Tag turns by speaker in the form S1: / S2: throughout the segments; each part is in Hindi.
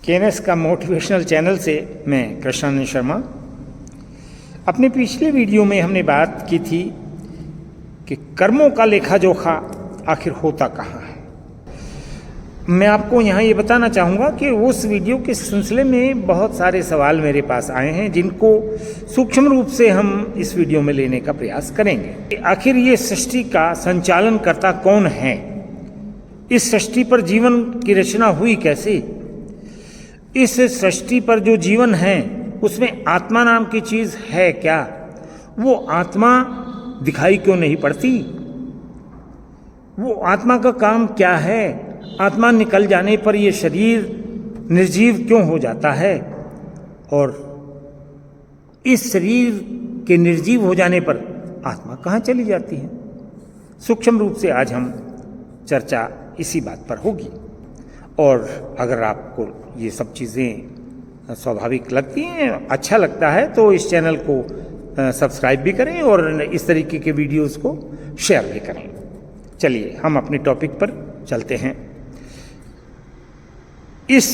S1: केएनएस का मोटिवेशनल चैनल से मैं कृष्णानंद शर्मा। अपने पिछले वीडियो में हमने बात की थी कि कर्मों का लेखा जोखा आखिर होता कहाँ है। मैं आपको यहाँ ये बताना चाहूँगा कि उस वीडियो के सिलसिले में बहुत सारे सवाल मेरे पास आए हैं जिनको सूक्ष्म रूप से हम इस वीडियो में लेने का प्रयास करेंगे। आखिर ये सृष्टि का संचालन करता कौन है, इस सृष्टि पर जीवन की रचना हुई कैसे, इस सृष्टि पर जो जीवन है उसमें आत्मा नाम की चीज है क्या, वो आत्मा दिखाई क्यों नहीं पड़ती, वो आत्मा का काम क्या है, आत्मा निकल जाने पर ये शरीर निर्जीव क्यों हो जाता है और इस शरीर के निर्जीव हो जाने पर आत्मा कहाँ चली जाती है। सूक्ष्म रूप से आज हम चर्चा इसी बात पर होगी। और अगर आपको ये सब चीज़ें स्वाभाविक लगती हैं, अच्छा लगता है, तो इस चैनल को सब्सक्राइब भी करें और इस तरीके के वीडियोस को शेयर भी करें। चलिए हम अपने टॉपिक पर चलते हैं। इस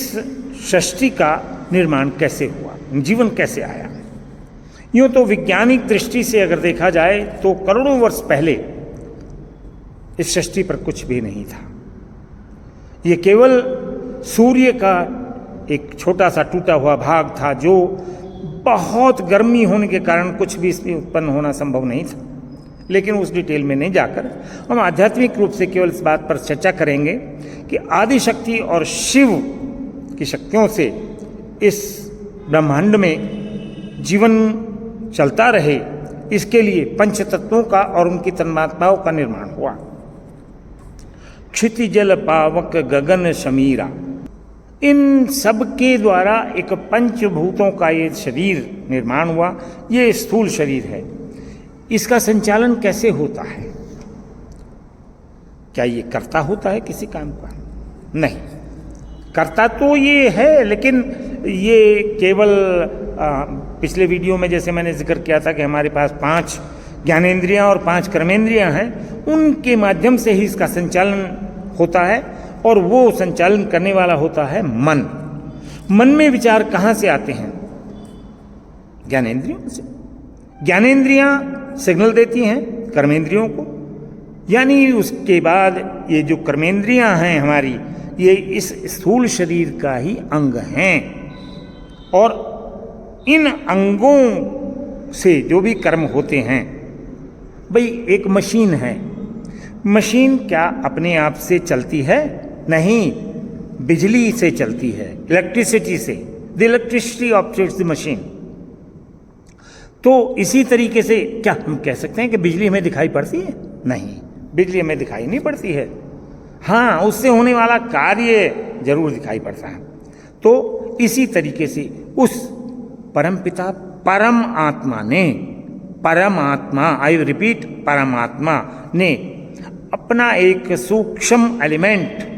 S1: सृष्टि का निर्माण कैसे हुआ, जीवन कैसे आया। यूँ तो वैज्ञानिक दृष्टि से अगर देखा जाए तो करोड़ों वर्ष पहले इस सृष्टि पर कुछ भी नहीं था। ये केवल सूर्य का एक छोटा सा टूटा हुआ भाग था जो बहुत गर्मी होने के कारण कुछ भी इसमें उत्पन्न होना संभव नहीं था। लेकिन उस डिटेल में नहीं जाकर हम आध्यात्मिक रूप से केवल इस बात पर चर्चा करेंगे कि आदि शक्ति और शिव की शक्तियों से इस ब्रह्मांड में जीवन चलता रहे, इसके लिए पंच तत्वों का और उनकी तन्मात्राओं का निर्माण हुआ। क्षिति जल पावक गगन समीरा, इन सब के द्वारा एक पंचभूतों का ये शरीर निर्माण हुआ। ये स्थूल शरीर है। इसका संचालन कैसे होता है? क्या ये कर्ता होता है किसी काम का? नहीं, कर्ता तो ये है, लेकिन ये केवल पिछले वीडियो में जैसे मैंने जिक्र किया था कि हमारे पास 5 ज्ञानेंद्रियां और 5 कर्मेंद्रियां हैं, उनके माध्यम से ही इसका संचालन होता है और वो संचालन करने वाला होता है मन। मन में विचार कहाँ से आते हैं? ज्ञानेंद्रियों से। ज्ञानेंद्रियां सिग्नल देती हैं कर्मेंद्रियों को, यानी उसके बाद ये जो कर्मेंद्रियां हैं हमारी, ये इस स्थूल शरीर का ही अंग हैं और इन अंगों से जो भी कर्म होते हैं, भाई एक मशीन है। मशीन क्या अपने आप से चलती है? नहीं, बिजली से चलती है, इलेक्ट्रिसिटी से। The electricity operates the machine. तो इसी तरीके से क्या हम कह सकते हैं कि बिजली हमें दिखाई पड़ती है? नहीं, बिजली हमें दिखाई नहीं पड़ती है। हाँ, उससे होने वाला कार्य जरूर दिखाई पड़ता है। तो इसी तरीके से उस परमपिता परम आत्मा ने, परमात्मा, आई रिपीट, परमात्मा ने अपना एक सूक्ष्म एलिमेंट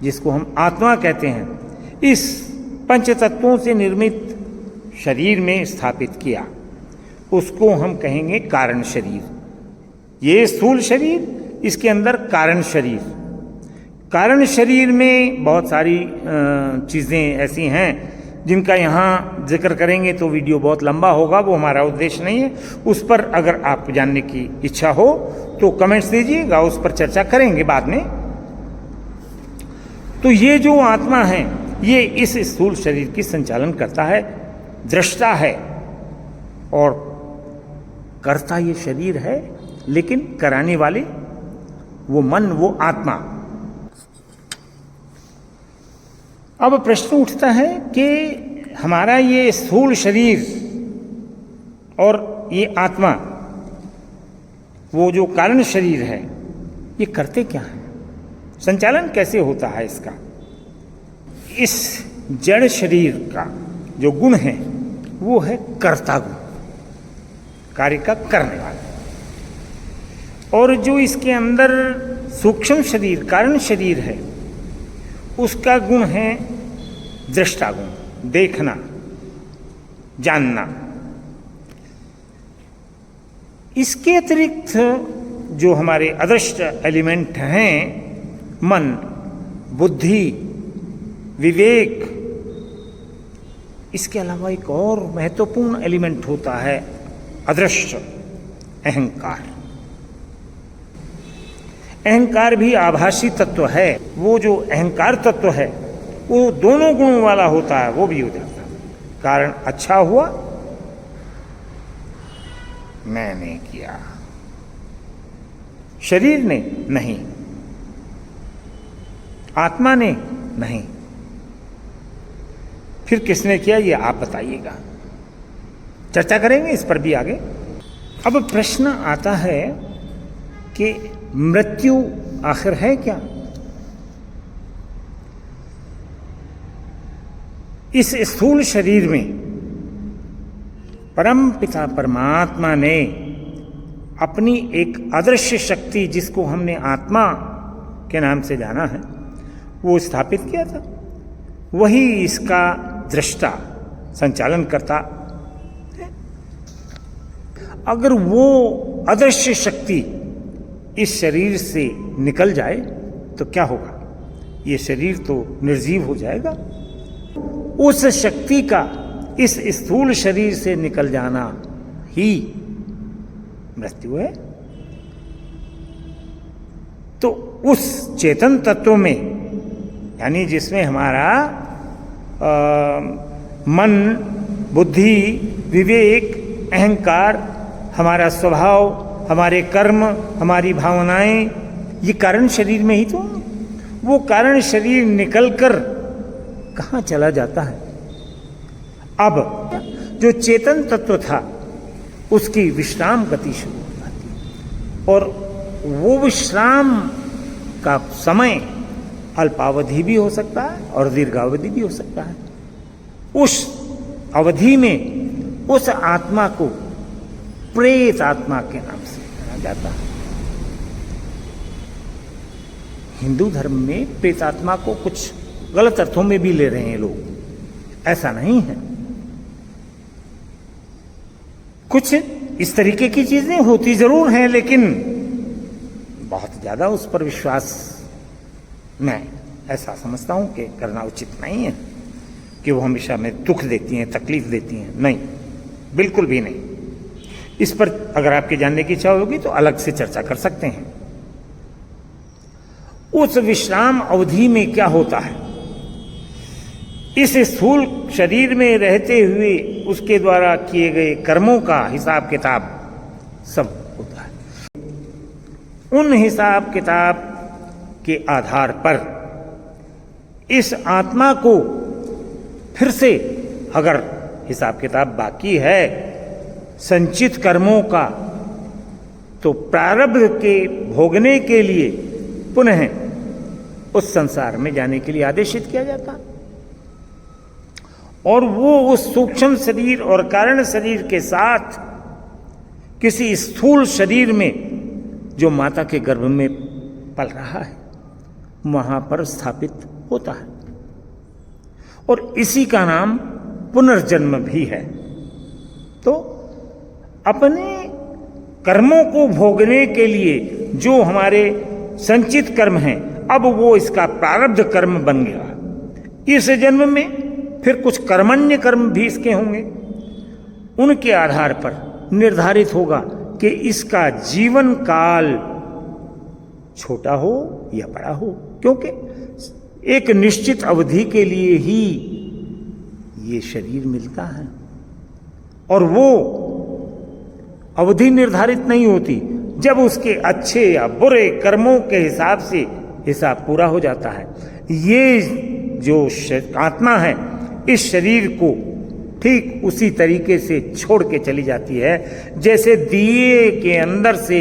S1: जिसको हम आत्मा कहते हैं, इस पंच तत्वों से निर्मित शरीर में स्थापित किया। उसको हम कहेंगे कारण शरीर। ये स्थूल शरीर, इसके अंदर कारण शरीर। कारण शरीर में बहुत सारी चीज़ें ऐसी हैं जिनका यहाँ जिक्र करेंगे तो वीडियो बहुत लंबा होगा, वो हमारा उद्देश्य नहीं है। उस पर अगर आप जानने की इच्छा हो तो कमेंट्स दीजिएगा, उस पर चर्चा करेंगे बाद में। तो ये जो आत्मा है, ये इस स्थूल शरीर की संचालन करता है, दृष्टा है और करता ये शरीर है, लेकिन कराने वाले वो मन, वो आत्मा। अब प्रश्न उठता है कि हमारा ये स्थूल शरीर और ये आत्मा, वो जो कारण शरीर है, ये करते क्या है? संचालन कैसे होता है इसका? इस जड़ शरीर का जो गुण है वो है कर्ता गुण, कार्य का करने वाला। और जो इसके अंदर सूक्ष्म शरीर, कारण शरीर है, उसका गुण है दृष्टा गुण, देखना, जानना। इसके अतिरिक्त जो हमारे अदृश्य एलिमेंट हैं, मन, बुद्धि, विवेक, इसके अलावा एक और महत्वपूर्ण एलिमेंट होता है अदृश्य अहंकार। अहंकार भी आभासी तत्व है। वो जो अहंकार तत्व है वो दोनों गुणों वाला होता है, वो भी हो जाता है। कारण अच्छा हुआ, मैंने किया, शरीर ने नहीं, आत्मा ने नहीं, फिर किसने किया ये आप बताइएगा। चर्चा करेंगे इस पर भी आगे। अब प्रश्न आता है कि मृत्यु आखिर है क्या? इस स्थूल शरीर में परम पिता परमात्मा ने अपनी एक अदृश्य शक्ति, जिसको हमने आत्मा के नाम से जाना है, वो स्थापित किया था। वही इसका दृष्टा, संचालन करता है। अगर वो अदृश्य शक्ति इस शरीर से निकल जाए तो क्या होगा? ये शरीर तो निर्जीव हो जाएगा। उस शक्ति का इस स्थूल शरीर से निकल जाना ही मृत्यु है। तो उस चेतन तत्व में, यानी जिसमें हमारा मन, बुद्धि, विवेक, अहंकार, हमारा स्वभाव, हमारे कर्म, हमारी भावनाएं, ये कारण शरीर में ही तो। वो कारण शरीर निकलकर कहाँ चला जाता है? अब जो चेतन तत्व था उसकी विश्राम गति शुरू हो जाती है, और वो विश्राम का समय अल्पावधि भी हो सकता है और दीर्घावधि भी हो सकता है। उस अवधि में उस आत्मा को प्रेत आत्मा के नाम से जाना जाता है। हिंदू धर्म में प्रेत आत्मा को कुछ गलत अर्थों में भी ले रहे हैं लोग, ऐसा नहीं है। कुछ इस तरीके की चीजें होती जरूर हैं, लेकिन बहुत ज्यादा उस पर विश्वास मैं ऐसा समझता हूं कि करना उचित नहीं है कि वो हमेशा में दुख देती हैं, तकलीफ देती हैं। नहीं, बिल्कुल भी नहीं। इस पर अगर आपके जानने की इच्छा होगी तो अलग से चर्चा कर सकते हैं। उस विश्राम अवधि में क्या होता है? इस स्थूल शरीर में रहते हुए उसके द्वारा किए गए कर्मों का हिसाब किताब सब होता है। उन हिसाब किताब के आधार पर इस आत्मा को फिर से, अगर हिसाब किताब बाकी है संचित कर्मों का, तो प्रारब्ध के भोगने के लिए पुनः उस संसार में जाने के लिए आदेशित किया जाता, और वो उस सूक्ष्म शरीर और कारण शरीर के साथ किसी स्थूल शरीर में जो माता के गर्भ में पल रहा है वहां पर स्थापित होता है। और इसी का नाम पुनर्जन्म भी है। तो अपने कर्मों को भोगने के लिए जो हमारे संचित कर्म हैं, अब वो इसका प्रारब्ध कर्म बन गया। इस जन्म में फिर कुछ कर्मण्य कर्म भी इसके होंगे। उनके आधार पर निर्धारित होगा कि इसका जीवन काल छोटा हो या बड़ा हो, क्योंकि एक निश्चित अवधि के लिए ही ये शरीर मिलता है, और वो अवधि निर्धारित नहीं होती। जब उसके अच्छे या बुरे कर्मों के हिसाब से हिसाब पूरा हो जाता है, ये जो आत्मा है इस शरीर को ठीक उसी तरीके से छोड़ के चली जाती है जैसे दिए के अंदर से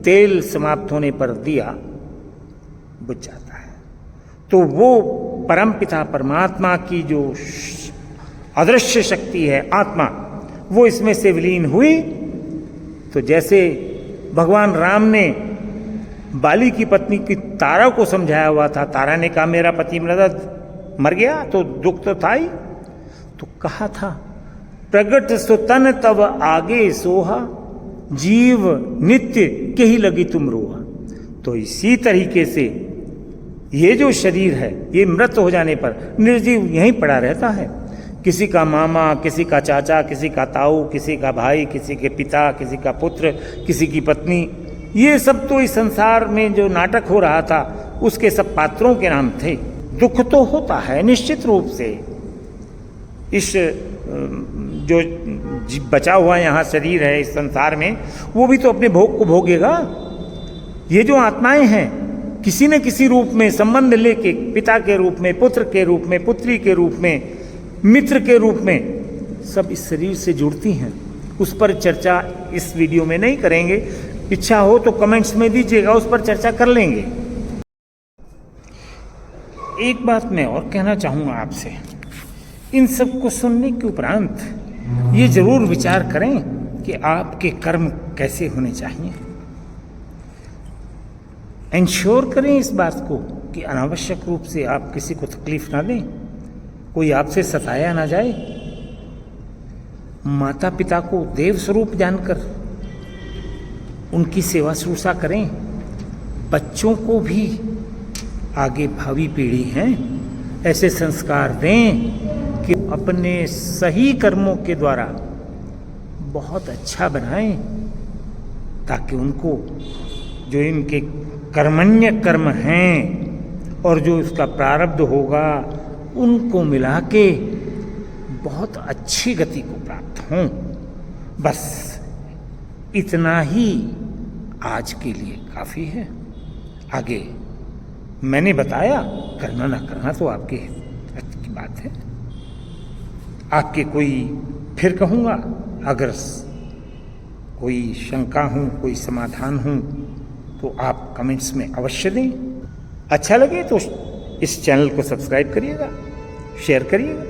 S1: तेल समाप्त होने पर दिया बुझ जाता है। तो वो परमपिता परमात्मा की जो अदृश्य शक्ति है आत्मा, वो इसमें से विलीन हुई। तो जैसे भगवान राम ने बाली की पत्नी की तारा को समझाया हुआ था, तारा ने कहा मेरा पति मर गया तो दुख तो था ही, तो कहा था प्रगट सुतन तब आगे सोहा, जीव नित्य के ही लगी तुम रोहा। तो इसी तरीके से ये जो शरीर है ये मृत हो जाने पर निर्जीव यहीं पड़ा रहता है। किसी का मामा, किसी का चाचा, किसी का ताऊ, किसी का भाई, किसी के पिता, किसी का पुत्र, किसी की पत्नी, ये सब तो इस संसार में जो नाटक हो रहा था उसके सब पात्रों के नाम थे। दुख तो होता है निश्चित रूप से, इस जो बचा हुआ यहाँ शरीर है इस संसार में, वो भी तो अपने भोग को भोगेगा। ये जो आत्माएं हैं किसी न किसी रूप में संबंध लेके, पिता के रूप में, पुत्र के रूप में, पुत्री के रूप में, मित्र के रूप में, सब इस शरीर से जुड़ती हैं। उस पर चर्चा इस वीडियो में नहीं करेंगे, इच्छा हो तो कमेंट्स में दीजिएगा, उस पर चर्चा कर लेंगे। एक बात मैं और कहना चाहूँगा आपसे, इन सब को सुनने के उपरांत ये जरूर विचार करें कि आपके कर्म कैसे होने चाहिए। इंश्योर करें इस बात को कि अनावश्यक रूप से आप किसी को तकलीफ ना दें, कोई आपसे सताया ना जाए। माता पिता को देव स्वरूप जानकर उनकी सेवा शुश्रूषा करें। बच्चों को भी, आगे भावी पीढ़ी हैं, ऐसे संस्कार दें कि अपने सही कर्मों के द्वारा बहुत अच्छा बनाएं, ताकि उनको जो इनके कर्मण्य कर्म हैं और जो उसका प्रारब्ध होगा उनको मिला के बहुत अच्छी गति को प्राप्त हों। बस इतना ही आज के लिए काफ़ी है। आगे मैंने बताया, करना ना करना तो आपके हक की बात है। आपके कोई, फिर कहूँगा, अगर कोई शंका हो, कोई समाधान हो तो आप कमेंट्स में अवश्य दें। अच्छा लगे तो इस चैनल को सब्सक्राइब करिएगा, शेयर करिएगा।